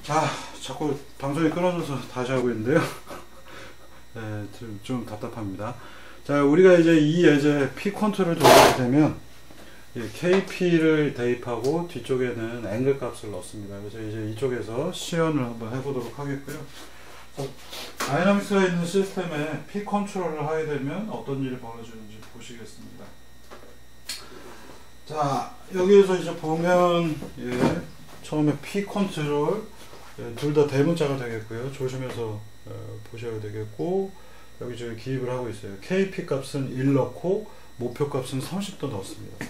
자, 자꾸 방송이 끊어져서 다시 하고 있는데요. 네, 좀 답답합니다. 자, 우리가 이제 이 예제 P 컨트롤을 조절하게 되면 KP를 대입하고 뒤쪽에는 앵글 값을 넣습니다. 그래서 이제 이쪽에서 시연을 한번 해보도록 하겠고요. 다이나믹스가 있는 시스템에 P 컨트롤을 하게 되면 어떤 일이 벌어지는지 보시겠습니다. 자, 여기에서 이제 보면 처음에 P 컨트롤 둘 다 대문자가 되겠고요. 조심해서 보셔야 되겠고, 여기 저기 기입을 하고 있어요. KP 값은 1 넣고 목표 값은 30도 넣습니다.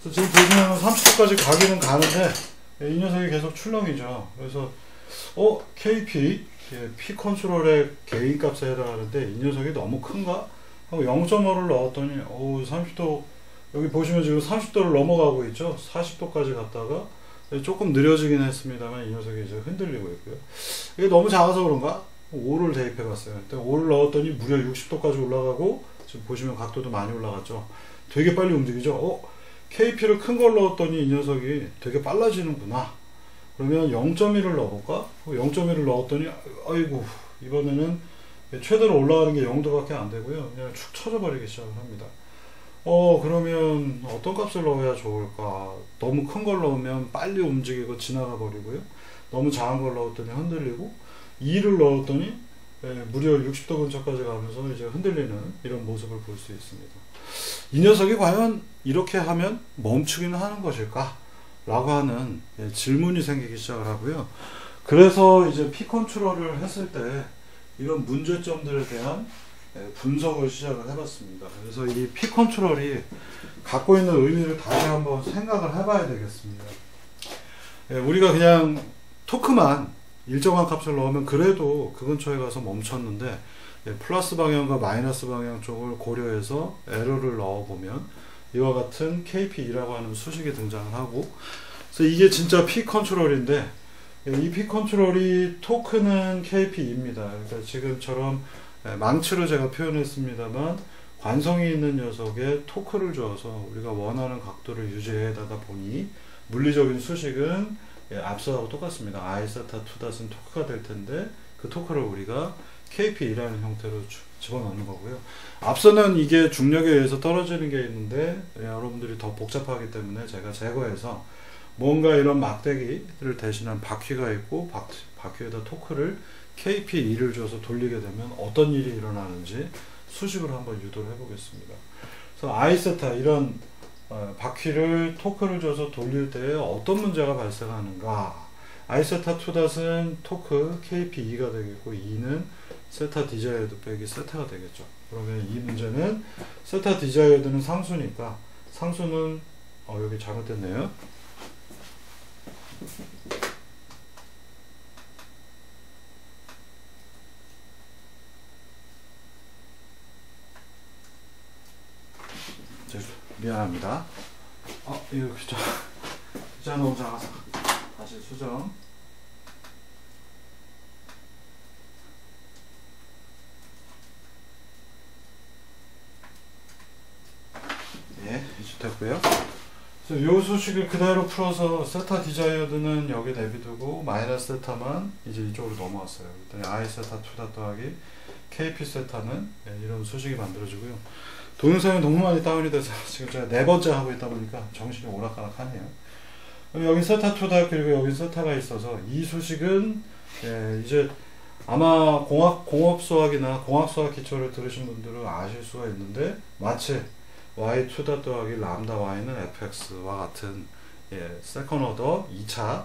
그래서 지금 보시면 30도까지 가기는 가는데 이 녀석이 계속 출렁이죠. 그래서 KP P 컨트롤의 개인 값에 해당하는데 이 녀석이 너무 큰가? 하고 0.5를 넣었더니 30도, 여기 보시면 지금 30도를 넘어가고 있죠. 40도까지 갔다가 조금 느려지긴 했습니다만 이 녀석이 이제 흔들리고 있고요. 이게 너무 작아서 그런가? 5를 대입해 봤어요. 5를 넣었더니 무려 60도까지 올라가고, 지금 보시면 각도도 많이 올라갔죠. 되게 빨리 움직이죠. KP를 큰 걸 넣었더니 이 녀석이 되게 빨라지는구나. 그러면 0.1을 넣어볼까? 0.1을 넣었더니 아이고, 이번에는 최대로 올라가는 게 0도밖에 안 되고요. 그냥 축 처져 버리기 시작을 합니다. 그러면 어떤 값을 넣어야 좋을까? 너무 큰 걸 넣으면 빨리 움직이고 지나가 버리고요. 너무 작은 걸 넣었더니 흔들리고, 2를 넣었더니 무려 60도 근처까지 가면서 이제 흔들리는 이런 모습을 볼 수 있습니다. 이 녀석이 과연 이렇게 하면 멈추기는 하는 것일까? 라고 하는 질문이 생기기 시작을 하고요. 그래서 이제 P 컨트롤을 했을 때 이런 문제점들에 대한 분석을 시작을 해봤습니다. 그래서 이 P 컨트롤이 갖고 있는 의미를 다시 한번 생각을 해봐야 되겠습니다. 우리가 그냥 토크만 일정한 값을 넣으면 그래도 그 근처에 가서 멈췄는데, 플러스 방향과 마이너스 방향 쪽을 고려해서 에러를 넣어보면 이와 같은 KP라고 하는 수식이 등장을 하고, 그래서 이게 진짜 P 컨트롤인데, 이 P 컨트롤이 토크는 KP입니다. 그러니까 지금처럼 망치로 제가 표현했습니다만 관성이 있는 녀석에 토크를 줘서 우리가 원하는 각도를 유지해다가 보니 물리적인 수식은 앞서하고 똑같습니다. I 세타 2닷은 토크가 될 텐데 그 토크를 우리가 KP라는 형태로 집어넣는 거고요. 앞서는 이게 중력에 의해서 떨어지는 게 있는데 여러분들이 더 복잡하기 때문에 제가 제거해서 뭔가 이런 막대기를 대신한 바퀴가 있고 바퀴에다 토크를 KP2를 줘서 돌리게 되면 어떤 일이 일어나는지 수식으로 한번 유도를 해보겠습니다. 그래서 I세타 이런 바퀴를 토크를 줘서 돌릴 때 어떤 문제가 발생하는가? I세타 2닷은 토크 KP2가 되겠고 2는 세타 디자이어드 빼기 세타가 되겠죠. 그러면 이 문제는 세타 디자이어드는 상수니까 상수는 여기 잘못됐네요. 미안합니다. 이거 글자 너무 작아서 다시 수정. 이제 됐고요. 그래서 요 수식을 그대로 풀어서 세타 디자이어드는 여기 내비두고 마이너스 세타만 이제 이쪽으로 넘어왔어요. 그랬더니 I 세타 2닷 더하기 KP 세타는 이런 수식이 만들어지고요. 동영상이 너무 많이 다운이 돼서 지금 제가 4번째 하고 있다 보니까 정신이 오락가락하네요. 여기 세타 2닷 그리고 여기 세타가 있어서 이 수식은 이제 아마 공업 수학이나 공학 수학 기초를 들으신 분들은 아실 수가 있는데, 마치 y 2닷 더하기 람다 y는 fx와 같은 세컨 오더 2차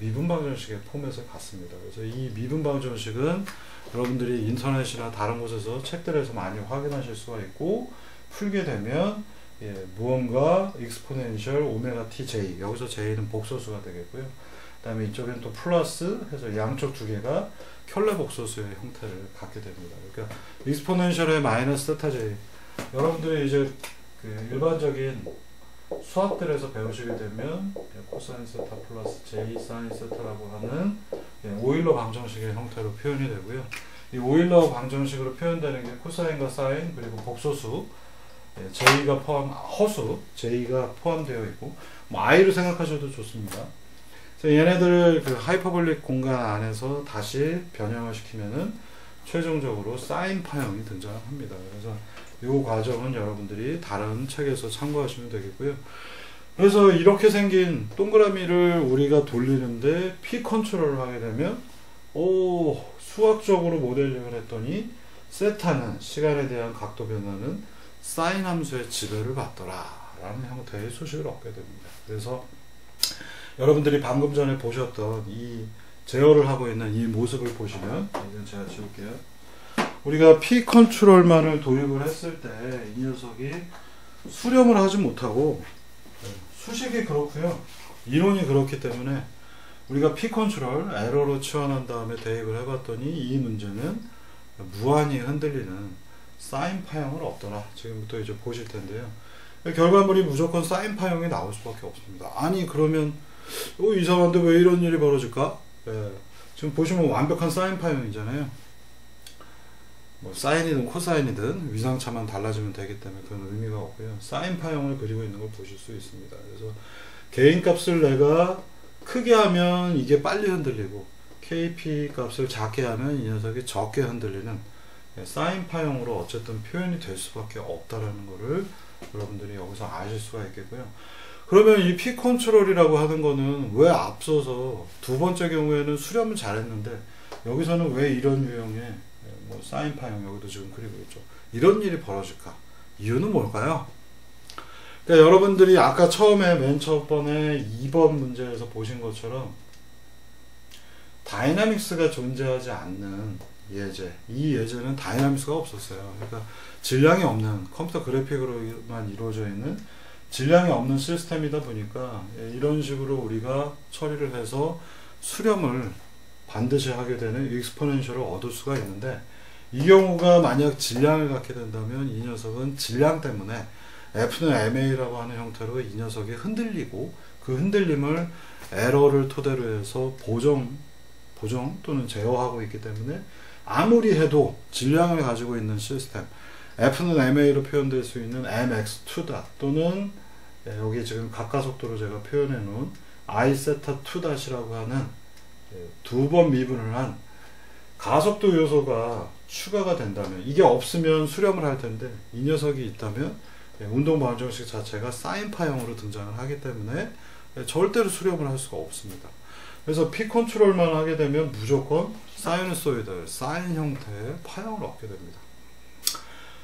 미분방정식의 포맷을 갖습니다. 그래서 이 미분방정식은 여러분들이 인터넷이나 다른 곳에서 책들에서 많이 확인하실 수가 있고, 풀게 되면 무언가 익스포넨셜 오메가 t j, 여기서 j는 복소수가 되겠고요. 그 다음에 이쪽엔 또 플러스 해서 양쪽 두 개가 켤레 복소수의 형태를 갖게 됩니다. 그러니까 익스포넨셜의 마이너스 세타 j, 여러분들이 이제 그 일반적인 수학들에서 배우시게 되면 코사인 세타 플러스 j 사인 세타라고 하는 오일러 방정식의 형태로 표현이 되고요. 이 오일러 방정식으로 표현되는 게 코사인과 사인 그리고 복소수 허수 j가 포함되어 있고, i로 생각하셔도 좋습니다. 그래서 얘네들을 그 하이퍼볼릭 공간 안에서 다시 변형을 시키면은 최종적으로 사인 파형이 등장합니다. 그래서 이 과정은 여러분들이 다른 책에서 참고하시면 되겠고요. 그래서 이렇게 생긴 동그라미를 우리가 돌리는데 P 컨트롤을 하게 되면 수학적으로 모델링을 했더니 세타는 시간에 대한 각도 변화는 사인 함수의 지배를 받더라 라는 형태의 소식을 얻게 됩니다. 그래서 여러분들이 방금 전에 보셨던 이 제어를 하고 있는 이 모습을 보시면, 이건 제가 지울게요. 우리가 P 컨트롤만을 도입을 했을 때 이 녀석이 수렴을 하지 못하고, 수식이 그렇고요, 이론이 그렇기 때문에 우리가 P 컨트롤 에러로 치환한 다음에 대입을 해봤더니 이 문제는 무한히 흔들리는 사인 파형을 얻더라. 지금부터 이제 보실 텐데요. 결과물이 무조건 사인 파형이 나올 수밖에 없습니다. 아니 그러면 이상한데 왜 이런 일이 벌어질까? 지금 보시면 완벽한 사인 파형이잖아요. 뭐 사인이든 코사인이든 위상차만 달라지면 되기 때문에 그런 의미가 없고요. 사인 파형을 그리고 있는 걸 보실 수 있습니다. 그래서 개인 값을 내가 크게 하면 이게 빨리 흔들리고 KP 값을 작게 하면 이 녀석이 적게 흔들리는 사인 파형으로 어쨌든 표현이 될 수밖에 없다라는 거를 여러분들이 여기서 아실 수가 있겠고요. 그러면 이 P 컨트롤이라고 하는 거는 왜 앞서서 두 번째 경우에는 수렴을 잘했는데 여기서는 왜 이런 유형의 뭐 사인 파형 여기도 지금 그리고 있죠. 이런 일이 벌어질까? 이유는 뭘까요? 그러니까 여러분들이 아까 처음에 맨 첫 번에 2번 문제에서 보신 것처럼 다이나믹스가 존재하지 않는 예제, 이 예제는 다이나믹스가 없었어요. 그러니까 질량이 없는, 컴퓨터 그래픽으로만 이루어져 있는 질량이 없는 시스템이다 보니까 이런 식으로 우리가 처리를 해서 수렴을 반드시 하게 되는 익스포넨셜을 얻을 수가 있는데, 이 경우가 만약 질량을 갖게 된다면 이 녀석은 질량 때문에 F는 MA라고 하는 형태로 이 녀석이 흔들리고, 그 흔들림을 에러를 토대로 해서 보정 또는 제어하고 있기 때문에 아무리 해도 질량을 가지고 있는 시스템, F는 MA로 표현될 수 있는 MX2 또는 여기 지금 각가속도로 제가 표현해 놓은 I세타2-라고 하는 두 번 미분을 한 가속도 요소가 추가가 된다면, 이게 없으면 수렴을 할 텐데 이 녀석이 있다면 운동 방정식 자체가 사인 파형으로 등장을 하기 때문에 절대로 수렴을 할 수가 없습니다. 그래서 P 컨트롤만 하게 되면 무조건 사이누소이드, 사인 형태의 파형을 얻게 됩니다.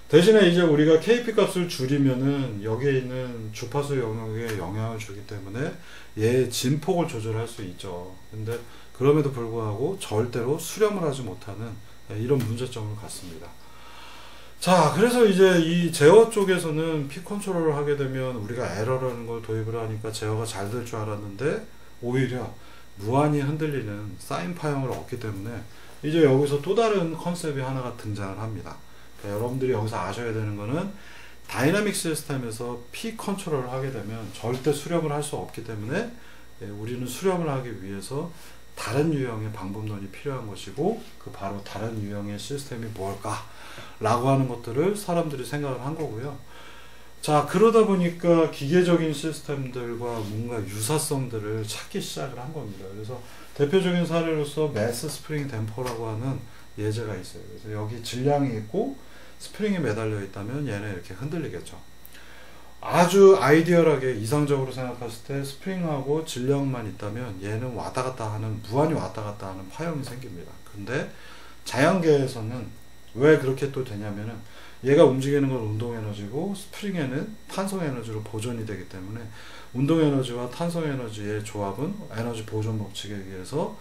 대신에 이제 우리가 KP 값을 줄이면은 여기에 있는 주파수 영역에 영향을 주기 때문에 얘의 진폭을 조절할 수 있죠. 근데 그럼에도 불구하고 절대로 수렴을 하지 못하는 이런 문제점을 갖습니다. 자, 그래서 이제 이 제어 쪽에서는 P 컨트롤을 하게 되면 우리가 에러라는 걸 도입을 하니까 제어가 잘 될 줄 알았는데 오히려 무한히 흔들리는 사인 파형을 얻기 때문에 이제 여기서 또 다른 컨셉이 하나가 등장을 합니다. 그러니까 여러분들이 여기서 아셔야 되는 거는 다이나믹 시스템에서 P 컨트롤을 하게 되면 절대 수렴을 할 수 없기 때문에 우리는 수렴을 하기 위해서 다른 유형의 방법론이 필요한 것이고, 그 바로 다른 유형의 시스템이 뭘까 라고 하는 것들을 사람들이 생각을 한 거고요. 자, 그러다 보니까 기계적인 시스템들과 뭔가 유사성들을 찾기 시작을 한 겁니다. 그래서 대표적인 사례로서 매스 스프링 댐퍼라고 하는 예제가 있어요. 그래서 여기 질량이 있고 스프링이 매달려 있다면 얘는 이렇게 흔들리겠죠. 아주 아이디얼하게 이상적으로 생각했을 때 스프링하고 질량만 있다면 얘는 왔다 갔다 하는, 무한히 왔다 갔다 하는 파형이 생깁니다. 근데 자연계에서는 왜 그렇게 또 되냐면은 얘가 움직이는 건 운동 에너지고 스프링에는 탄성 에너지로 보존이 되기 때문에 운동 에너지와 탄성 에너지의 조합은 에너지 보존 법칙에 의해서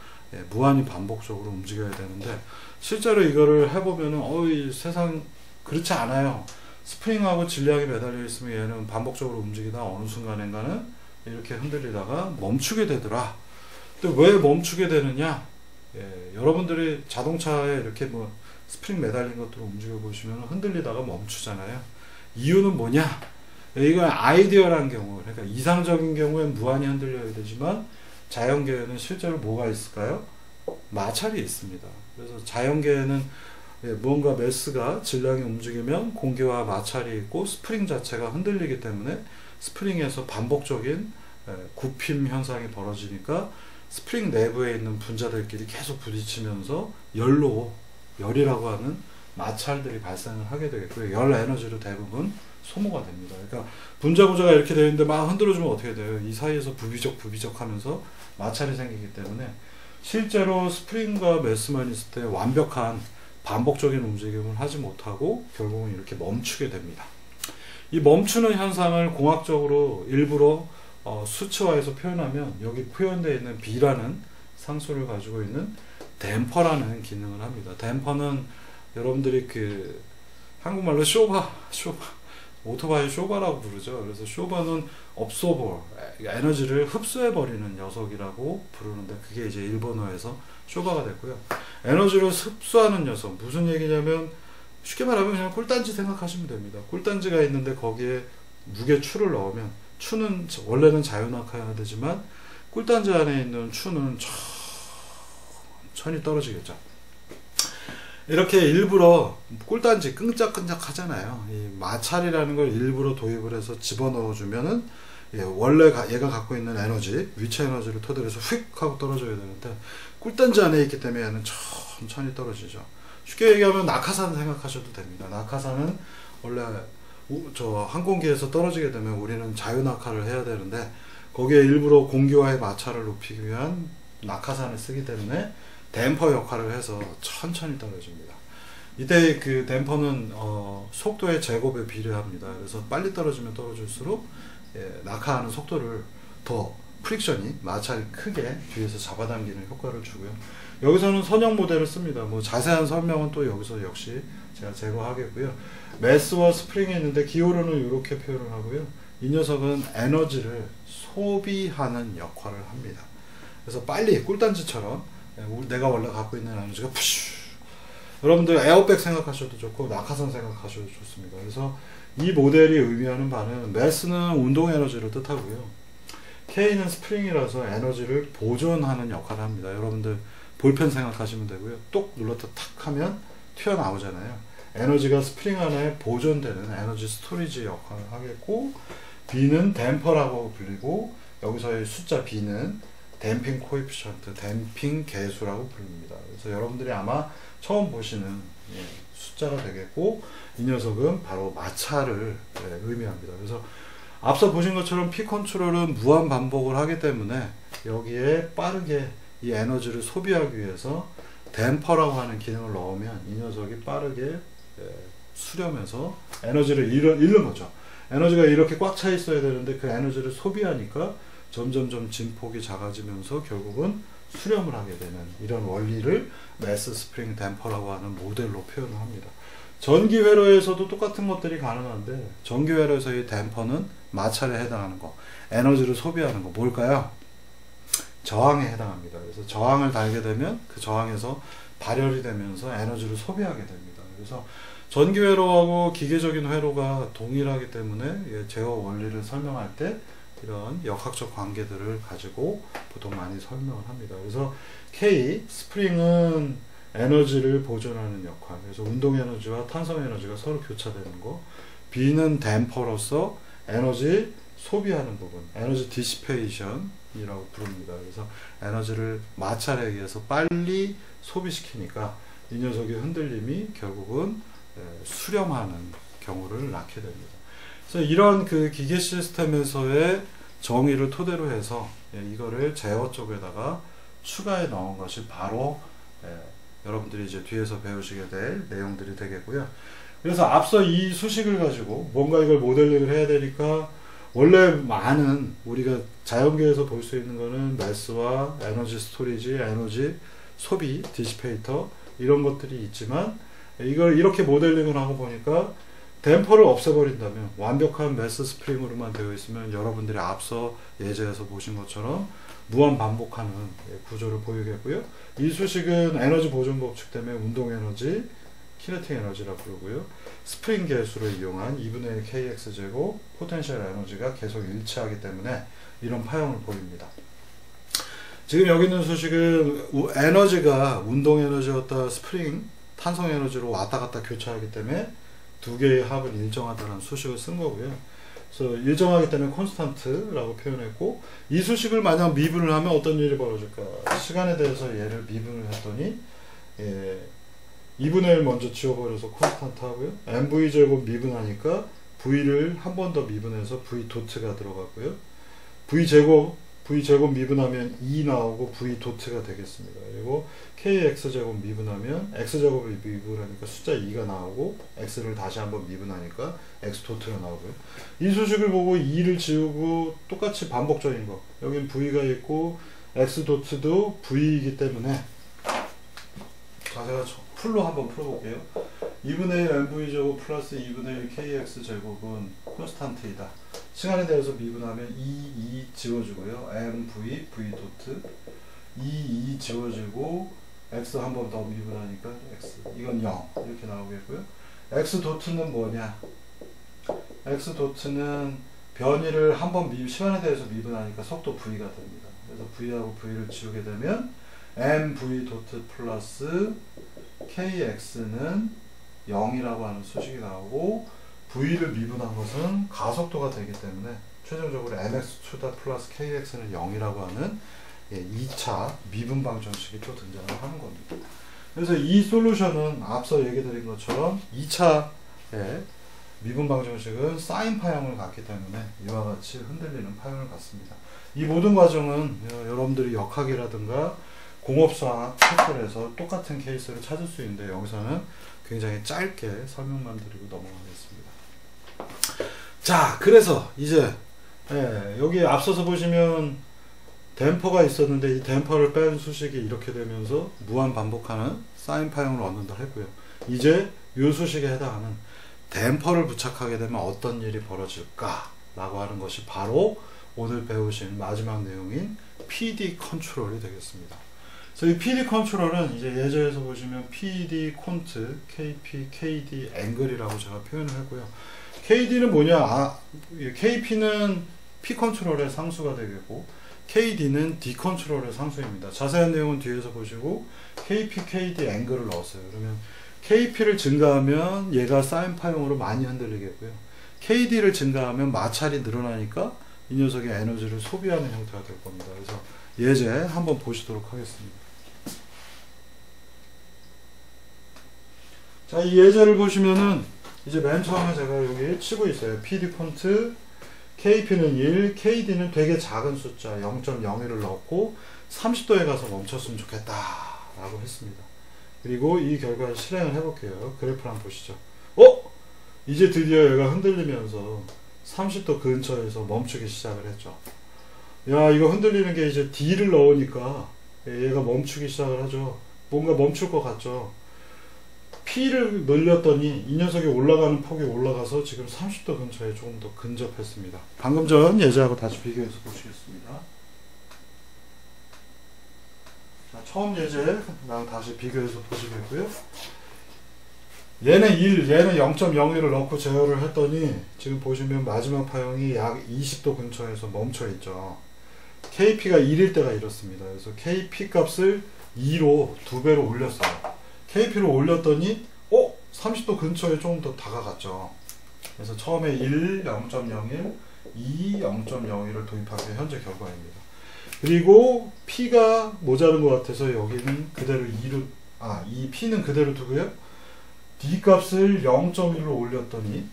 무한히 반복적으로 움직여야 되는데, 실제로 이거를 해보면은 이 세상 그렇지 않아요. 스프링하고 질량이 매달려 있으면 얘는 반복적으로 움직이다 어느 순간인가는 이렇게 흔들리다가 멈추게 되더라. 근데 왜 멈추게 되느냐? 여러분들이 자동차에 이렇게 뭐 스프링 매달린 것들을 움직여 보시면 흔들리다가 멈추잖아요. 이유는 뭐냐? 이건 아이디어란 경우, 그러니까 이상적인 경우엔 무한히 흔들려야 되지만 자연계에는 실제로 뭐가 있을까요? 마찰이 있습니다. 그래서 자연계에는 뭔가 매스가 질량이 움직이면 공기와 마찰이 있고 스프링 자체가 흔들리기 때문에 스프링에서 반복적인 굽힘 현상이 벌어지니까 스프링 내부에 있는 분자들끼리 계속 부딪히면서 열이라고 하는 마찰들이 발생을 하게 되겠고요. 열 에너지로 대부분 소모가 됩니다. 그러니까 분자 구조가 이렇게 되어 있는데 막 흔들어주면 어떻게 돼요? 이 사이에서 부비적 하면서 마찰이 생기기 때문에 실제로 스프링과 매스만 있을 때 완벽한 반복적인 움직임을 하지 못하고 결국은 이렇게 멈추게 됩니다. 이 멈추는 현상을 공학적으로 일부러 수치화해서 표현하면 여기 표현되어 있는 B라는 상수를 가지고 있는 댐퍼라는 기능을 합니다. 댐퍼는 여러분들이 그 한국말로 쇼바 오토바이 쇼바라고 부르죠. 그래서 쇼바는 업소버, 에너지를 흡수해버리는 녀석이라고 부르는데 그게 이제 일본어에서 쇼바가 됐고요. 에너지를 흡수하는 녀석, 무슨 얘기냐면 쉽게 말하면 그냥 꿀단지 생각하시면 됩니다. 꿀단지가 있는데 거기에 무게추를 넣으면 추는 원래는 자유낙하해야 되지만 꿀단지 안에 있는 추는 천천히 떨어지겠죠. 이렇게 일부러 꿀단지 끈적끈적 하잖아요. 이 마찰이라는 걸 일부러 도입을 해서 집어넣어 주면은 원래 얘가 갖고 있는 에너지, 위치 에너지를 토대로 해서 휙 하고 떨어져야 되는데 꿀단지 안에 있기 때문에 얘는 천천히 떨어지죠. 쉽게 얘기하면 낙하산 생각하셔도 됩니다. 낙하산은 원래 저 항공기에서 떨어지게 되면 우리는 자유낙하를 해야 되는데 거기에 일부러 공기와의 마찰을 높이기 위한 낙하산을 쓰기 때문에 댐퍼 역할을 해서 천천히 떨어집니다. 이때 그 댐퍼는 속도의 제곱에 비례합니다. 그래서 빨리 떨어지면 떨어질수록 낙하하는 속도를 더 프릭션이 마찰이 크게 뒤에서 잡아당기는 효과를 주고요. 여기서는 선형 모델을 씁니다. 뭐 자세한 설명은 또 여기서 역시 제가 제거하겠고요. 매스와 스프링이 있는데 기호로는 이렇게 표현을 하고요. 이 녀석은 에너지를 소비하는 역할을 합니다. 그래서 빨리 꿀단지처럼 내가 원래 갖고 있는 에너지가 푸쉬, 여러분들 에어백 생각하셔도 좋고 낙하산 생각하셔도 좋습니다. 그래서 이 모델이 의미하는 바는 매스는 운동 에너지를 뜻하고요. K는 스프링이라서 에너지를 보존하는 역할을 합니다. 여러분들 볼펜 생각하시면 되고요. 똑 눌렀다 탁 하면 튀어나오잖아요. 에너지가 스프링 안에 보존되는 에너지 스토리지 역할을 하겠고, B는 댐퍼라고 불리고 여기서의 숫자 B는 댐핑 코에피션트, 댐핑 계수라고 부릅니다. 그래서 여러분들이 아마 처음 보시는 숫자가 되겠고, 이 녀석은 바로 마찰을 의미합니다. 그래서 앞서 보신 것처럼 P 컨트롤은 무한 반복을 하기 때문에 여기에 빠르게 이 에너지를 소비하기 위해서 댐퍼라고 하는 기능을 넣으면 이 녀석이 빠르게 수렴해서 에너지를 잃는 거죠. 에너지가 이렇게 꽉 차 있어야 되는데 그 에너지를 소비하니까 점점점 진폭이 작아지면서 결국은 수렴을 하게 되는 이런 원리를 매스 스프링 댐퍼라고 하는 모델로 표현을 합니다. 전기 회로에서도 똑같은 것들이 가능한데 전기 회로에서의 댐퍼는 마찰에 해당하는 거, 에너지를 소비하는 거 뭘까요? 저항에 해당합니다. 그래서 저항을 달게 되면 그 저항에서 발열이 되면서 에너지를 소비하게 됩니다. 그래서 전기 회로하고 기계적인 회로가 동일하기 때문에 제어 원리를 설명할 때 이런 역학적 관계들을 가지고 보통 많이 설명을 합니다. 그래서 K, 스프링은 에너지를 보존하는 역할, 그래서 운동 에너지와 탄성 에너지가 서로 교차되는 거. B는 댐퍼로서 에너지 소비하는 부분, 에너지 디시페이션이라고 부릅니다. 그래서 에너지를 마찰에 의해서 빨리 소비시키니까 이 녀석의 흔들림이 결국은 수렴하는 경우를 낳게 됩니다. 그래서 이런 그 기계 시스템에서의 정의를 토대로 해서 이거를 제어 쪽에다가 추가해 넣은 것이 바로 여러분들이 이제 뒤에서 배우시게 될 내용들이 되겠고요. 그래서 앞서 이 수식을 가지고 뭔가 이걸 모델링을 해야 되니까 원래 많은 우리가 자연계에서 볼 수 있는 거는 매스와 에너지 스토리지, 에너지 소비, 디시페이터 이런 것들이 있지만 이걸 이렇게 모델링을 하고 보니까 댐퍼를 없애버린다면 완벽한 매스 스프링으로만 되어 있으면 여러분들이 앞서 예제에서 보신 것처럼 무한 반복하는 구조를 보이겠고요. 이 수식은 에너지 보존 법칙 때문에 운동 에너지, 키네틱 에너지라고 부르고요. 스프링 계수를 이용한 2분의 1 kx 제곱 포텐셜 에너지가 계속 일치하기 때문에 이런 파형을 보입니다. 지금 여기 있는 수식은 에너지가 운동 에너지였다 스프링 탄성 에너지로 왔다 갔다 교차하기 때문에 두 개의 합은 일정하다는 수식을 쓴 거고요. 그래서 일정하기 때문에 콘스탄트라고 표현했고, 이 수식을 만약 미분을 하면 어떤 일이 벌어질까? 시간에 대해서 얘를 미분을 했더니 2분의 1 먼저 지워버려서 콘스탄트 하고요. mv 제곱 미분하니까 v를 한 번 더 미분해서 v 도트가 들어가고요. v 제곱 미분하면 2 나오고 v 도트가 되겠습니다. 그리고 kx 제곱 미분하면 x 제곱을 미분하니까 숫자 2가 나오고 x를 다시 한번 미분하니까 x 도트가 나오고요. 이 수식을 보고 2를 지우고 똑같이 반복적인 거, 여긴 v가 있고 x 도트도 v이기 때문에, 자, 제가 풀로 한번 풀어볼게요. 2분의 1 mv 제곱 플러스 2분의 1 kx 제곱은 콘스탄트이다. 시간에 대해서 미분하면 2 지워주고요. mv v 도트 2 지워지고 x 한 번 더 미분하니까 x, 이건 0 이렇게 나오겠고요. x 도트는 뭐냐? x 도트는 변이를 한 번 시간에 대해서 미분하니까 속도 v가 됩니다. 그래서 v하고 v를 지우게 되면 mv 도트 플러스 kx는 0이라고 하는 수식이 나오고, v를 미분한 것은 가속도가 되기 때문에 최종적으로 mx 추다 플러스 kx는 0이라고 하는 2차 미분 방정식이 또 등장을 하는 겁니다. 그래서 이 솔루션은 앞서 얘기 드린 것처럼 2차의 미분 방정식은 사인 파형을 갖기 때문에 이와 같이 흔들리는 파형을 갖습니다. 이 모든 과정은 여러분들이 역학이라든가 공업수학 책들에서 똑같은 케이스를 찾을 수 있는데, 여기서는 굉장히 짧게 설명만 드리고 넘어가겠습니다. 자, 그래서 이제 여기 앞서서 보시면 댐퍼가 있었는데, 이 댐퍼를 뺀 수식이 이렇게 되면서 무한 반복하는 사인 파형을 얻는다 했고요. 이제 이 수식에 해당하는 댐퍼를 부착하게 되면 어떤 일이 벌어질까 라고 하는 것이 바로 오늘 배우신 마지막 내용인 PD 컨트롤이 되겠습니다. 그래서 이 PD 컨트롤은 이제 예제에서 보시면 PD 콘트, KP, KD 앵글이라고 제가 표현을 했고요. KD는 뭐냐? KP는 P 컨트롤의 상수가 되겠고, KD는 D 컨트롤의 상수입니다. 자세한 내용은 뒤에서 보시고 KP, KD 앵글을 넣었어요. 그러면 KP를 증가하면 얘가 사인 파형으로 많이 흔들리겠고요. KD를 증가하면 마찰이 늘어나니까 이 녀석의 에너지를 소비하는 형태가 될 겁니다. 그래서 예제 한번 보시도록 하겠습니다. 자, 이 예제를 보시면은 이제 맨 처음에 제가 여기 치고 있어요. PD 콘트, KP는 1, KD는 되게 작은 숫자 0.01을 넣고 30도에 가서 멈췄으면 좋겠다 라고 했습니다. 그리고 이 결과를 실행을 해볼게요. 그래프를 한번 보시죠. 이제 드디어 얘가 흔들리면서 30도 근처에서 멈추기 시작을 했죠. 야, 이거 흔들리는 게 이제 D를 넣으니까 얘가 멈추기 시작을 하죠. 뭔가 멈출 것 같죠. P를 늘렸더니 이 녀석이 올라가는 폭이 올라가서 지금 30도 근처에 조금 더 근접했습니다. 방금 전 예제하고 다시 비교해서 보시겠습니다. 자, 처음 예제랑 다시 비교해서 보시겠고요. 얘는 1, 얘는 0.01을 넣고 제어를 했더니 지금 보시면 마지막 파형이 약 20도 근처에서 멈춰 있죠. KP가 1일 때가 이렇습니다. 그래서 KP 값을 2로 2배로 올렸어요. KP를 올렸더니 30도 근처에 조금 더 다가갔죠. 그래서 처음에 1, 0.01, 2, 0.01을 도입한 게 현재 결과입니다. 그리고 P가 모자른 것 같아서 여기는 그대로 2로, 이 P는 그대로 두고요. D 값을 0.1로 올렸더니,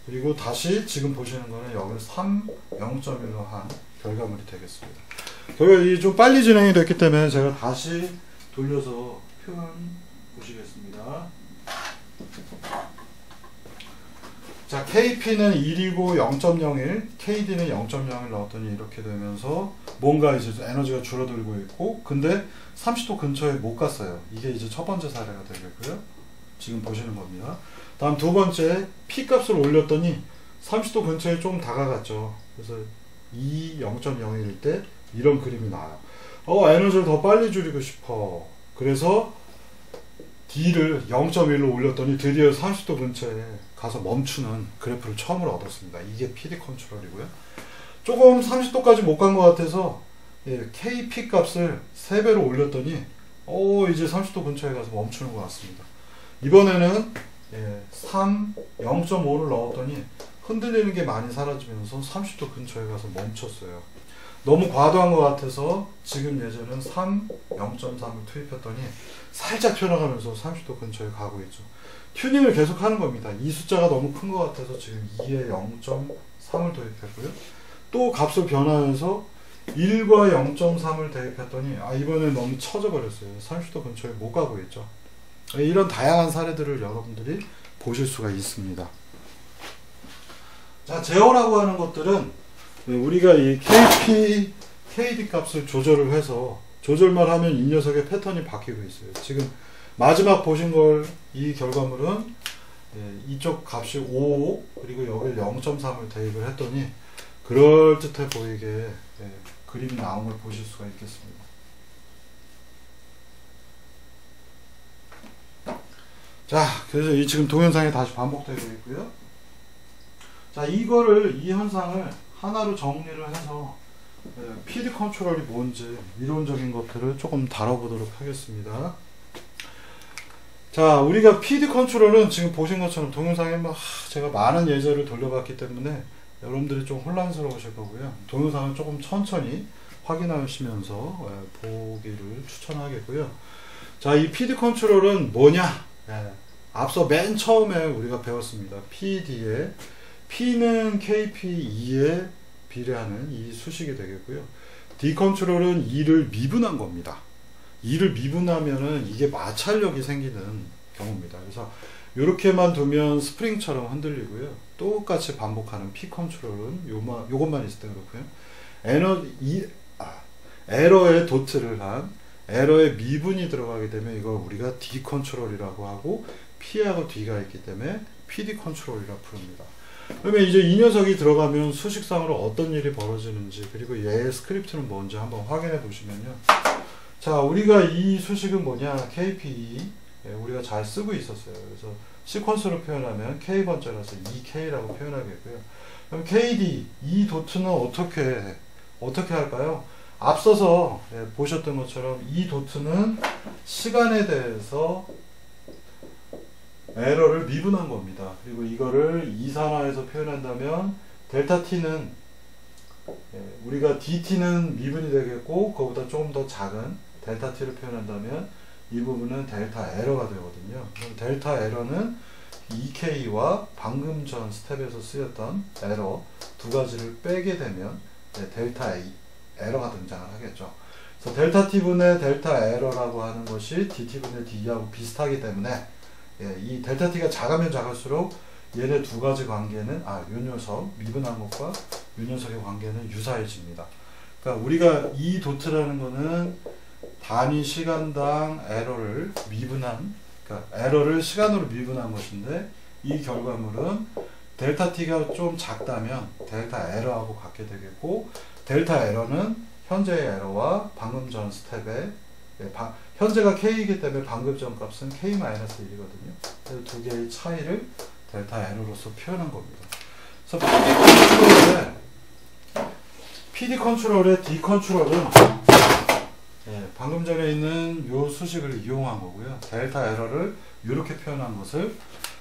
그리고 다시 지금 보시는 거는 여기를 3, 0.1로 한 결과물이 되겠습니다. 결과 좀 빨리 진행이 됐기 때문에 제가 다시 돌려서 표현 보시겠습니다. 자, KP는 1이고 0.01, KD는 0.01 넣었더니 이렇게 되면서 뭔가 이제 에너지가 줄어들고 있고, 근데 30도 근처에 못 갔어요. 이게 이제 첫 번째 사례가 되겠고요. 지금 보시는 겁니다. 다음 두 번째, P 값을 올렸더니 30도 근처에 좀 다가갔죠. 그래서 2, 0.01일 때 이런 그림이 나와요. 에너지를 더 빨리 줄이고 싶어. 그래서 D를 0.1로 올렸더니 드디어 30도 근처에 가서 멈추는 그래프를 처음으로 얻었습니다. 이게 PD 컨트롤이고요. 조금 30도까지 못 간 것 같아서 KP 값을 3배로 올렸더니 이제 30도 근처에 가서 멈추는 것 같습니다. 이번에는 3, 0.5를 넣었더니 흔들리는 게 많이 사라지면서 30도 근처에 가서 멈췄어요. 너무 과도한 것 같아서 지금 예전은 0.3을 투입했더니 살짝 펴나가면서 30도 근처에 가고 있죠. 튜닝을 계속 하는 겁니다. 이 숫자가 너무 큰 것 같아서 지금 2에 0.3을 도입했고요. 또 값을 변화해서 1과 0.3을 대입했더니 이번에 너무 처져 버렸어요. 30도 근처에 못 가고 있죠. 이런 다양한 사례들을 여러분들이 보실 수가 있습니다. 자, 제어라고 하는 것들은 우리가 이 KP, KD 값을 조절을 해서 조절만 하면 이 녀석의 패턴이 바뀌고 있어요. 지금 마지막 보신 걸 이 결과물은 이쪽 값이 5 그리고 여기 0.3을 대입을 했더니 그럴듯해 보이게 그림이 나온 걸 보실 수가 있겠습니다. 자, 그래서 이 지금 동영상이 다시 반복되고 있고요. 자, 이 현상을 하나로 정리를 해서 PD 컨트롤이 뭔지 이론적인 것들을 조금 다뤄보도록 하겠습니다. 자, 우리가 PD 컨트롤은 지금 보신 것처럼 동영상에 제가 많은 예제를 돌려봤기 때문에 여러분들이 좀 혼란스러우실 거고요. 동영상을 조금 천천히 확인하시면서 보기를 추천하겠고요. 자, 이 PD 컨트롤은 뭐냐? 앞서 맨 처음에 우리가 배웠습니다. PD에 P는 KP2에 비례하는 이 수식이 되겠고요. D 컨트롤은 2를 미분한 겁니다. 2를 미분하면은 이게 마찰력이 생기는 경우입니다. 그래서 이렇게만 두면 스프링처럼 흔들리고요. 똑같이 반복하는 P 컨트롤은 요것만 있을 때 그렇고요. 에러에 도트를 한 에러에 미분이 들어가게 되면 이걸 우리가 D 컨트롤이라고 하고 P하고 D가 있기 때문에 PD 컨트롤이라고 부릅니다. 그러면 이제 이 녀석이 들어가면 수식상으로 어떤 일이 벌어지는지 그리고 얘의 스크립트는 뭔지 한번 확인해 보시면요. 자, 우리가 이 수식은 뭐냐? KP 우리가 잘 쓰고 있었어요. 그래서 시퀀스로 표현하면 K번째라서 2K라고 표현하겠고요. 그럼 KD 이 도트는 어떻게 할까요? 앞서서 보셨던 것처럼 이 도트는 시간에 대해서 에러를 미분한 겁니다. 그리고 이거를 이산화해서 표현한다면 델타 t는 우리가 dt는 미분이 되겠고 그거보다 조금 더 작은 델타 t를 표현한다면 이 부분은 델타 에러가 되거든요. 그럼 델타 에러는 2K와 방금 전 스텝에서 쓰였던 에러 두 가지를 빼게 되면 델타 에러가 등장을 하겠죠. 그래서 델타 t분의 델타 에러라고 하는 것이 dt분의 d하고 비슷하기 때문에 이 델타 t가 작으면 작을수록 얘네 두 가지 관계는 요 녀석 미분한 것과 요 녀석의 관계는 유사해집니다. 그러니까 우리가 이 도트라는 거는 단위 시간당 에러를 미분한, 그러니까 에러를 시간으로 미분한 것인데 이 결과물은 델타 t가 좀 작다면 델타 에러하고 같게 되겠고 델타 에러는 현재의 에러와 방금 전 스텝의 현재가 K이기 때문에 방금 전 값은 K-1이거든요. 그래서 두 개의 차이를 델타 에러로서 표현한 겁니다. 그래서 PD 컨트롤의 D 컨트롤은 방금 전에 있는 요 수식을 이용한 거고요. 델타 에러를 이렇게 표현한 것을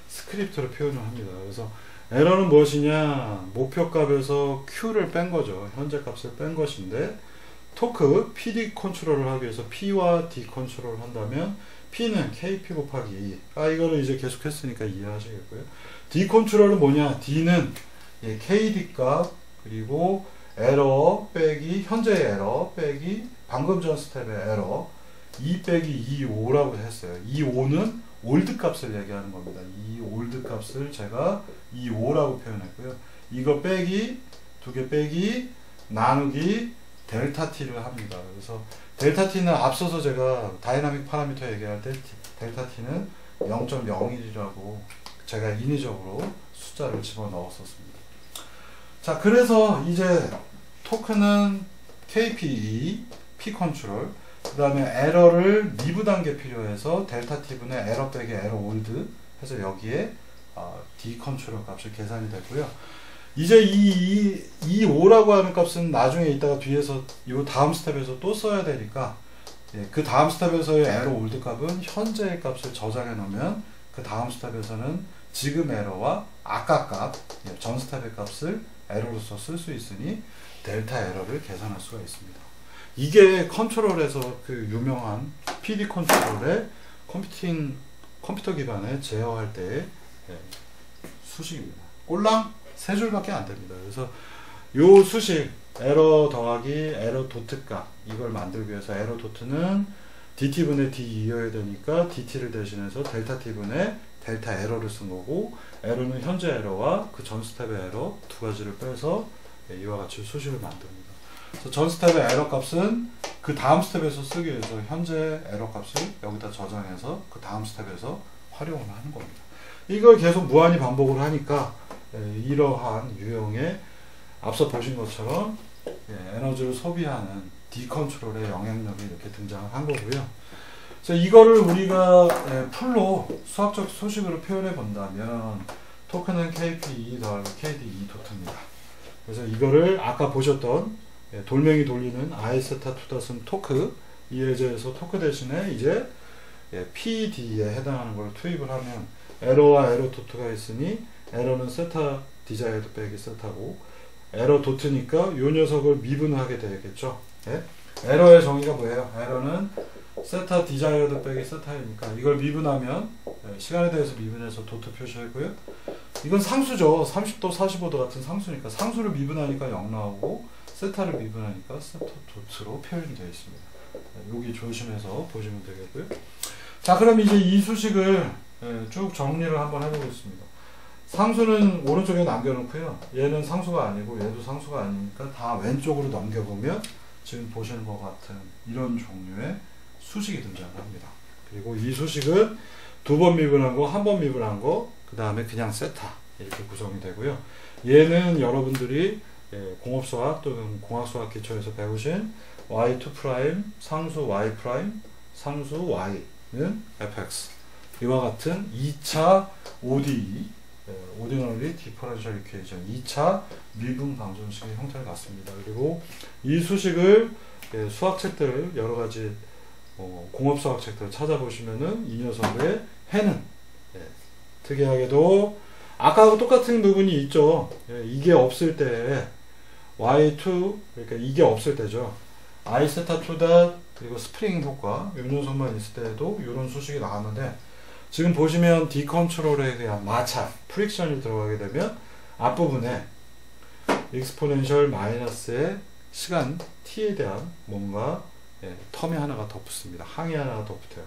스크립트로 표현을 합니다. 그래서 에러는 무엇이냐? 목표 값에서 Q를 뺀 거죠. 현재 값을 뺀 것인데 토크 PD 컨트롤을 하기 위해서 P와 D 컨트롤을 한다면 P는 KP 곱하기 2. 이거는 이제 계속 했으니까 이해하시겠고요. D 컨트롤은 뭐냐? D는 KD 값 그리고 에러 빼기 현재의 에러 빼기 방금 전 스텝의 에러 2 빼기 2,5라고 했어요. 2,5는 올드 값을 얘기하는 겁니다. 이 올드 값을 제가 2,5라고 표현했고요. 이거 빼기 두 개 빼기 나누기 델타 t를 합니다. 그래서 델타 t는 앞서서 제가 다이나믹 파라미터 얘기할 때 델타 t는 0.01이라고 제가 인위적으로 숫자를 집어넣었었습니다. 자, 그래서 이제 토크는 KP2, P 컨트롤, 그 다음에 에러를 미분한 게 필요해서 델타 t분의 에러 빼기 에러 올드 해서 여기에 D 컨트롤 값이 계산이 됐고요. 이제 이 5라고 하는 값은 나중에 이따가 뒤에서 이 다음 스텝에서 또 써야 되니까 그 다음 스텝에서의 에러 올드 값은 현재의 값을 저장해 놓으면 그 다음 스텝에서는 지금 에러와 아까 값, 전 스텝의 값을 에러로서 쓸 수 있으니 델타 에러를 계산할 수가 있습니다. 이게 컨트롤에서 그 유명한 PD 컨트롤의 컴퓨터 기반에 제어할 때의 수식입니다. 꼴랑 3줄밖에 안 됩니다. 그래서 요 수식 에러 더하기 에러 도트 값 이걸 만들기 위해서 에러 도트는 dt분의 d2여야 되니까 dt를 대신해서 델타 t분의 델타 에러를 쓴 거고, 에러는 현재 에러와 그 전 스텝의 에러 두 가지를 빼서 이와 같이 수식을 만듭니다. 그래서 전 스텝의 에러 값은 그 다음 스텝에서 쓰기 위해서 현재 에러 값을 여기다 저장해서 그 다음 스텝에서 활용을 하는 겁니다. 이걸 계속 무한히 반복을 하니까 이러한 유형의 앞서 보신 것처럼 에너지를 소비하는 디컨트롤의 영향력이 이렇게 등장한 거고요. 그래서 이거를 우리가 풀로 수학적 소식으로 표현해 본다면 토크는 KP2 더하기 KD2 도트입니다. 그래서 이거를 아까 보셨던 돌멩이 돌리는 아이세타 투닷은 토크, 이 예제에서 토크 대신에 이제 PD에 해당하는 걸 투입을 하면 에러와 에러 도트가 있으니 에러는 세타 디자이어드 빼기 세타고, 에러 도트니까 요 녀석을 미분하게 되겠죠. 에러의 정의가 뭐예요? 에러는 세타 디자이어드 빼기 세타이니까 이걸 미분하면 시간에 대해서 미분해서 도트 표시하고요. 이건 상수죠. 30도 45도 같은 상수니까 상수를 미분하니까 0 나오고 세타를 미분하니까 세타 도트로 표현이 되어 있습니다. 여기 조심해서 보시면 되겠고요. 자, 그럼 이제 이 수식을 쭉 정리를 한번 해보겠습니다. 상수는 오른쪽에 남겨놓고요. 얘는 상수가 아니고 얘도 상수가 아니니까 다 왼쪽으로 넘겨보면 지금 보시는 것 같은 이런 종류의 수식이 등장을 합니다. 그리고 이 수식은 2번 미분한 거, 1번 미분한 거, 그 다음에 그냥 세타 이렇게 구성이 되고요. 얘는 여러분들이 공업수학 또는 공학수학 기초에서 배우신 y2' 상수 y' 상수 y는 fx 이와 같은 2차 ODE Ordinary Differential Equation 2차 미분 방정식의 형태를 갖습니다. 그리고 이 수식을 수학책들 여러가지 공업수학책들 찾아보시면은 이 녀석의 해는 특이하게도 아까하고 똑같은 부분이 있죠. 이게 없을 때 y2 그러니까 이게 없을 때죠. i 세타 2닷 그리고 스프링 효과 이 녀석만 있을 때에도 이런 수식이 나왔는데, 지금 보시면 디컨트롤에 대한 마찰, 프릭션이 들어가게 되면 앞부분에 익스포넨셜 마이너스의 시간 t에 대한 뭔가 텀이 하나가 더 붙습니다. 항이 하나가 더 붙어요.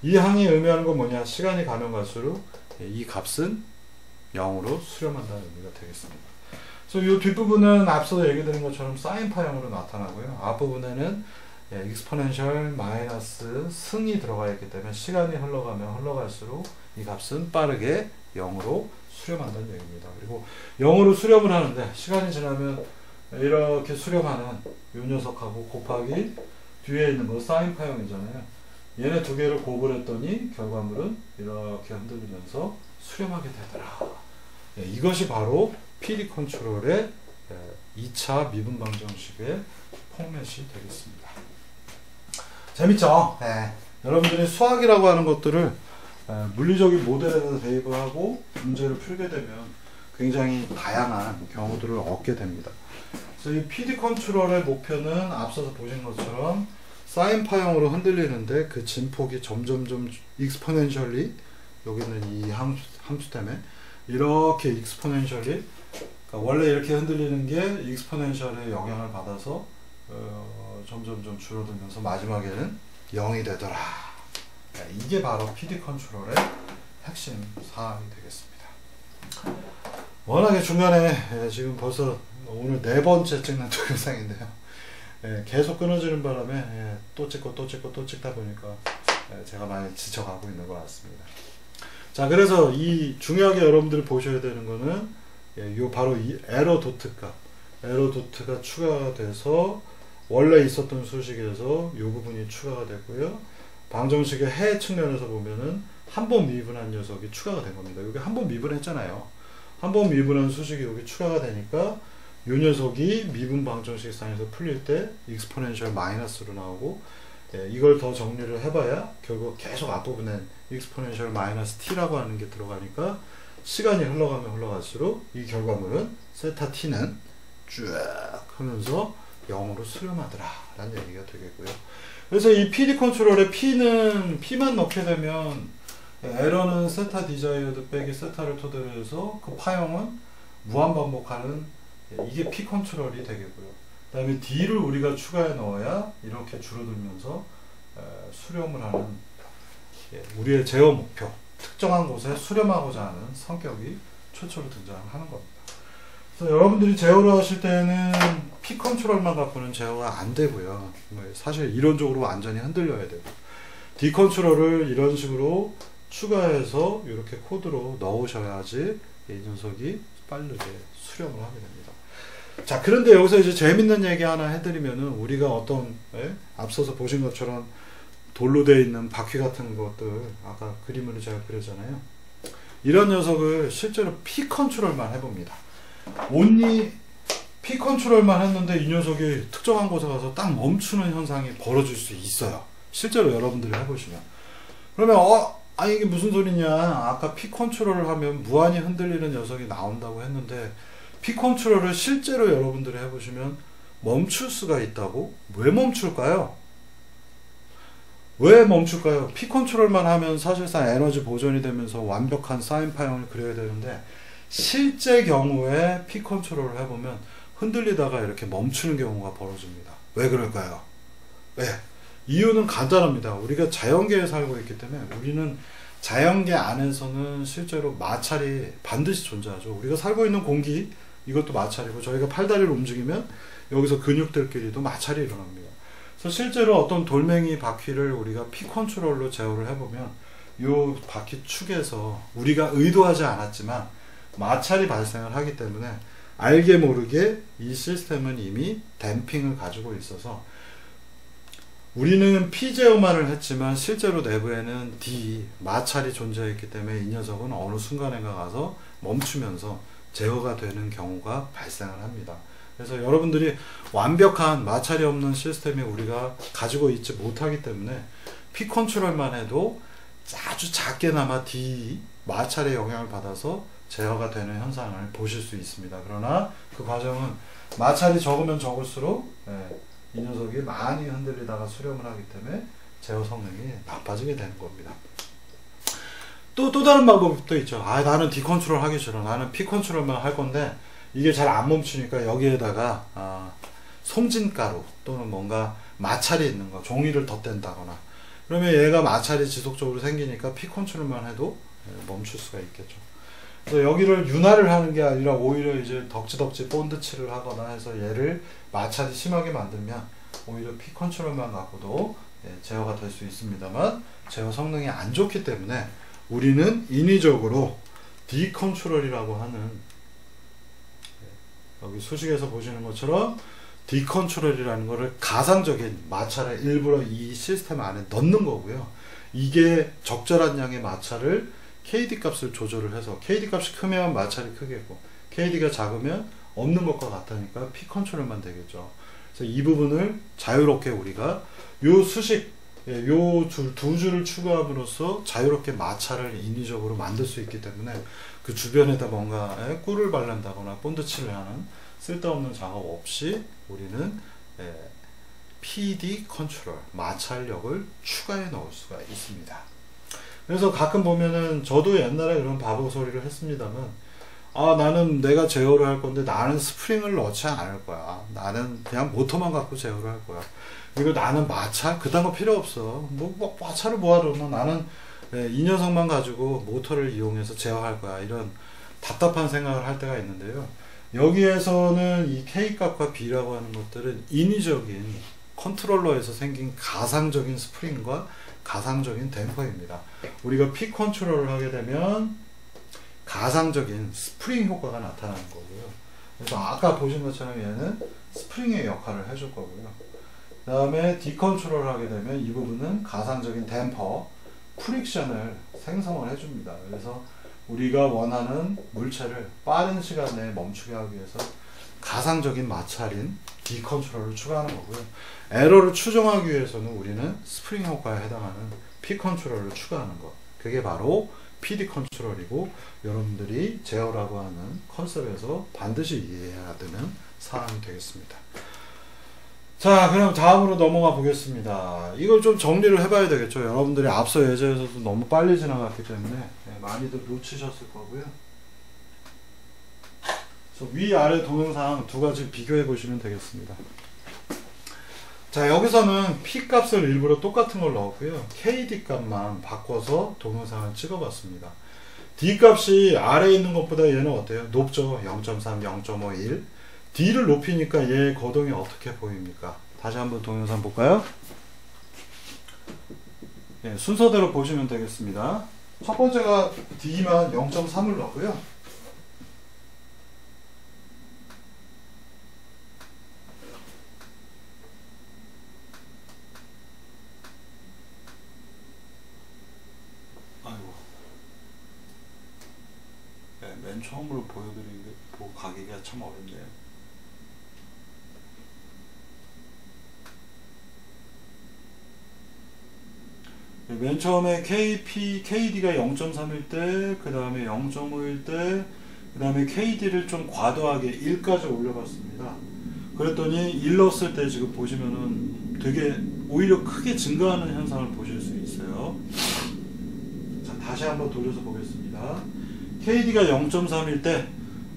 이 항이 의미하는 건 뭐냐? 시간이 가면 갈수록 이 값은 0으로 수렴한다는 의미가 되겠습니다. 그래서 이 뒷부분은 앞서 얘기 드린 것처럼 사인파형으로 나타나고요. 앞부분에는 익스포넨셜 마이너스 승이 들어가 있기 때문에 시간이 흘러가면 흘러갈수록 이 값은 빠르게 0으로 수렴한다는 얘기입니다. 그리고 0으로 수렴을 하는데 시간이 지나면 이렇게 수렴하는 이 녀석하고 곱하기 뒤에 있는 거 사인파형이잖아요. 얘네 두 개를 곱을했더니 결과물은 이렇게 흔들리면서 수렴하게 되더라. 이것이 바로 PD 컨트롤의 2차 미분 방정식의 포맷이 되겠습니다. 재밌죠? 여러분들이 수학이라고 하는 것들을 물리적인 모델에서 대입하고 문제를 풀게 되면 굉장히 다양한 경우들을 얻게 됩니다. 그래서 이 PD 컨트롤의 목표는 앞서서 보신 것처럼 사인파형으로 흔들리는데 그 진폭이 점점점 익스포넨셜리 여기 있는 이 함수 때문에 이렇게 익스포넨셜리 그러니까 원래 이렇게 흔들리는 게 익스포넨셜의 영향을 받아서 점점점 줄어들면서 마지막에는 0이 되더라. 이게 바로 PD 컨트롤의 핵심 사항이 되겠습니다. 워낙에 중간에 지금 벌써 오늘 4번째 찍는 동영상인데요. 계속 끊어지는 바람에 또 찍고 또 찍고 또 찍다 보니까 제가 많이 지쳐가고 있는 것 같습니다. 자, 그래서 이 중요하게 여러분들이 보셔야 되는 거는 요 바로 이 에러 도트 값, 에러 도트가 추가가 돼서 원래 있었던 수식에서 요 부분이 추가가 됐고요. 방정식의 해 측면에서 보면은 한 번 미분한 녀석이 추가가 된 겁니다. 여기 한 번 미분했잖아요. 한 번 미분한 수식이 여기 추가가 되니까 요 녀석이 미분 방정식 상에서 풀릴 때 익스포넨셜 마이너스로 나오고, 이걸 더 정리를 해봐야 결국 계속 앞부분엔 익스포넨셜 마이너스 t라고 하는 게 들어가니까 시간이 흘러가면 흘러갈수록 이 결과물은 세타 t는 쭉 하면서 0으로 수렴하더라 라는 얘기가 되겠고요. 그래서 이 PD 컨트롤에 P만 넣게 되면 에러는 세타 디자이어드 빼기 세타를 토대로 해서 그 파형은 무한 반복하는 이게 P 컨트롤이 되겠고요. 그 다음에 D를 우리가 추가해 넣어야 이렇게 줄어들면서 수렴을 하는 우리의 제어 목표, 특정한 곳에 수렴하고자 하는 성격이 최초로 등장하는 겁니다. 그래서 여러분들이 제어를 하실 때는 P 컨트롤만 갖고는 제어가 안 되고요. 사실 이론적으로 완전히 흔들려야 되고, D 컨트롤을 이런 식으로 추가해서 이렇게 코드로 넣으셔야지 이 녀석이 빠르게 수렴을 하게 됩니다. 자, 그런데 여기서 이제 재밌는 얘기 하나 해드리면은, 우리가 어떤 앞서서 보신 것처럼 돌로 되어 있는 바퀴 같은 것들, 아까 그림으로 제가 그렸잖아요. 이런 녀석을 실제로 P 컨트롤만 해봅니다. 온리 P 컨트롤만 했는데 이 녀석이 특정한 곳에 가서 딱 멈추는 현상이 벌어질 수 있어요. 실제로 여러분들이 해보시면. 그러면 이게 무슨 소리냐, 아까 P 컨트롤을 하면 무한히 흔들리는 녀석이 나온다고 했는데, P 컨트롤을 실제로 여러분들이 해보시면 멈출 수가 있다고? 왜 멈출까요? 왜 멈출까요? P 컨트롤만 하면 사실상 에너지 보존이 되면서 완벽한 사인 파형을 그려야 되는데, 실제 경우에 P 컨트롤을 해보면 흔들리다가 이렇게 멈추는 경우가 벌어집니다. 왜 그럴까요? 왜? 이유는 간단합니다. 우리가 자연계에 살고 있기 때문에, 우리는 자연계 안에서는 실제로 마찰이 반드시 존재하죠. 우리가 살고 있는 공기, 이것도 마찰이고, 저희가 팔다리를 움직이면 여기서 근육들끼리도 마찰이 일어납니다. 그래서 실제로 어떤 돌멩이 바퀴를 우리가 P 컨트롤로 제어를 해보면 이 바퀴 축에서 우리가 의도하지 않았지만 마찰이 발생을 하기 때문에, 알게 모르게 이 시스템은 이미 댐핑을 가지고 있어서, 우리는 P 제어만을 했지만 실제로 내부에는 D 마찰이 존재했기 때문에 이 녀석은 어느 순간에 가서 멈추면서 제어가 되는 경우가 발생을 합니다. 그래서 여러분들이 완벽한 마찰이 없는 시스템이 우리가 가지고 있지 못하기 때문에 P 컨트롤만 해도 아주 작게나마 D 마찰의 영향을 받아서 제어가 되는 현상을 보실 수 있습니다. 그러나 그 과정은 마찰이 적으면 적을수록 이 녀석이 많이 흔들리다가 수렴을 하기 때문에 제어 성능이 나빠지게 되는 겁니다. 또 다른 방법도 있죠. 나는 D 컨트롤 하기 싫어. 나는 P 컨트롤만 할 건데 이게 잘 안 멈추니까 여기에다가 송진가루 또는 뭔가 마찰이 있는 거, 종이를 덧댄다거나, 그러면 얘가 마찰이 지속적으로 생기니까 P 컨트롤만 해도 멈출 수가 있겠죠. 그래서 여기를 윤활을 하는 게 아니라 오히려 이제 덕지덕지 본드칠을 하거나 해서 얘를 마찰이 심하게 만들면 오히려 P 컨트롤만 갖고도 제어가 될 수 있습니다만, 제어 성능이 안 좋기 때문에 우리는 인위적으로 D 컨트롤이라고 하는, 여기 수식에서 보시는 것처럼 D 컨트롤이라는 거를 가상적인 마찰을 일부러 이 시스템 안에 넣는 거고요. 이게 적절한 양의 마찰을 KD 값을 조절을 해서, KD 값이 크면 마찰이 크겠고 KD가 작으면 없는 것과 같으니까 P 컨트롤만 되겠죠. 그래서 이 부분을 자유롭게 우리가 요 수식, 요 두 줄을 추가함으로써 자유롭게 마찰을 인위적으로 만들 수 있기 때문에, 그 주변에다 뭔가 꿀을 바른다거나 본드칠을 하는 쓸데없는 작업 없이 우리는 PD 컨트롤, 마찰력을 추가해 넣을 수가 있습니다. 그래서 가끔 보면은, 저도 옛날에 그런 바보 소리를 했습니다만, 나는 내가 제어를 할 건데 나는 스프링을 넣지 않을 거야. 나는 그냥 모터만 갖고 제어를 할 거야. 그리고 나는 마찰? 그딴 거 필요 없어. 마찰을 뭐하러 넣어. 나는 이 녀석만 가지고 모터를 이용해서 제어할 거야. 이런 답답한 생각을 할 때가 있는데요. 여기에서는 이 K 값과 B라고 하는 것들은 인위적인 컨트롤러에서 생긴 가상적인 스프링과 가상적인 댐퍼입니다. 우리가 P 컨트롤을 하게 되면 가상적인 스프링 효과가 나타나는 거고요. 그래서 아까 보신 것처럼 얘는 스프링의 역할을 해줄 거고요. 그 다음에 D 컨트롤을 하게 되면 이 부분은 가상적인 댐퍼, 프릭션을 생성을 해줍니다. 그래서 우리가 원하는 물체를 빠른 시간 내에 멈추게 하기 위해서 가상적인 마찰인 D 컨트롤을 추가하는 거고요. 에러를 추정하기 위해서는 우리는 스프링 효과에 해당하는 P 컨트롤을 추가하는 거. 그게 바로 PD 컨트롤이고 여러분들이 제어라고 하는 컨셉에서 반드시 이해해야 되는 사항이 되겠습니다. 자, 그럼 다음으로 넘어가 보겠습니다. 이걸 좀 정리를 해봐야 되겠죠. 여러분들이 앞서 예제에서도 너무 빨리 지나갔기 때문에 많이들 놓치셨을 거고요. 그래서 위아래 동영상 두 가지 비교해 보시면 되겠습니다. 자, 여기서는 P 값을 일부러 똑같은 걸 넣었고요. KD 값만 바꿔서 동영상을 찍어봤습니다. D 값이 아래에 있는 것보다 얘는 어때요? 높죠? 0.3, 0.51. D를 높이니까 얘의 거동이 어떻게 보입니까? 다시 한번 동영상 볼까요? 예, 순서대로 보시면 되겠습니다. 첫 번째가 D만 0.3을 넣고요. 아이고. 네, 맨 처음으로 보여드린 게 가기가 참 어렵네요. 맨 처음에 KD가 0.3일 때, 그 다음에 0.5일 때, 그 다음에 KD를 좀 과도하게 1까지 올려봤습니다. 그랬더니 1 넣었을 때 지금 보시면은 되게 오히려 크게 증가하는 현상을 보실 수 있어요. 자, 다시 한번 돌려서 보겠습니다. KD가 0.3일 때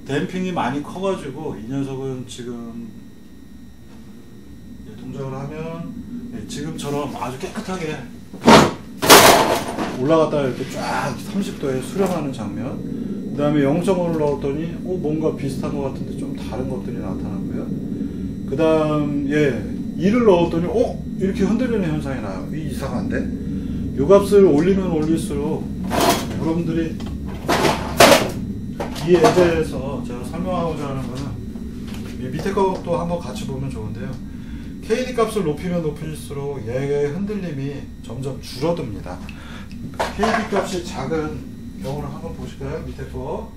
댐핑이 많이 커가지고 이 녀석은 지금 동작을 하면 지금처럼 아주 깨끗하게 올라갔다가 이렇게 쫙 30도에 수렴하는 장면. 그 다음에 0.5를 넣었더니 뭔가 비슷한 것 같은데 좀 다른 것들이 나타나고요. 그 다음 2를 넣었더니 이렇게 흔들리는 현상이 나요. 이상한데? 요 값을 올리면 올릴수록 여러분들이 이 예제에서 제가 설명하고자 하는 거는 밑에 것도 한번 같이 보면 좋은데요. KD 값을 높이면 높일수록 얘의 흔들림이 점점 줄어듭니다. KD 값이 작은 경우를 한번 보실까요? 밑에 거.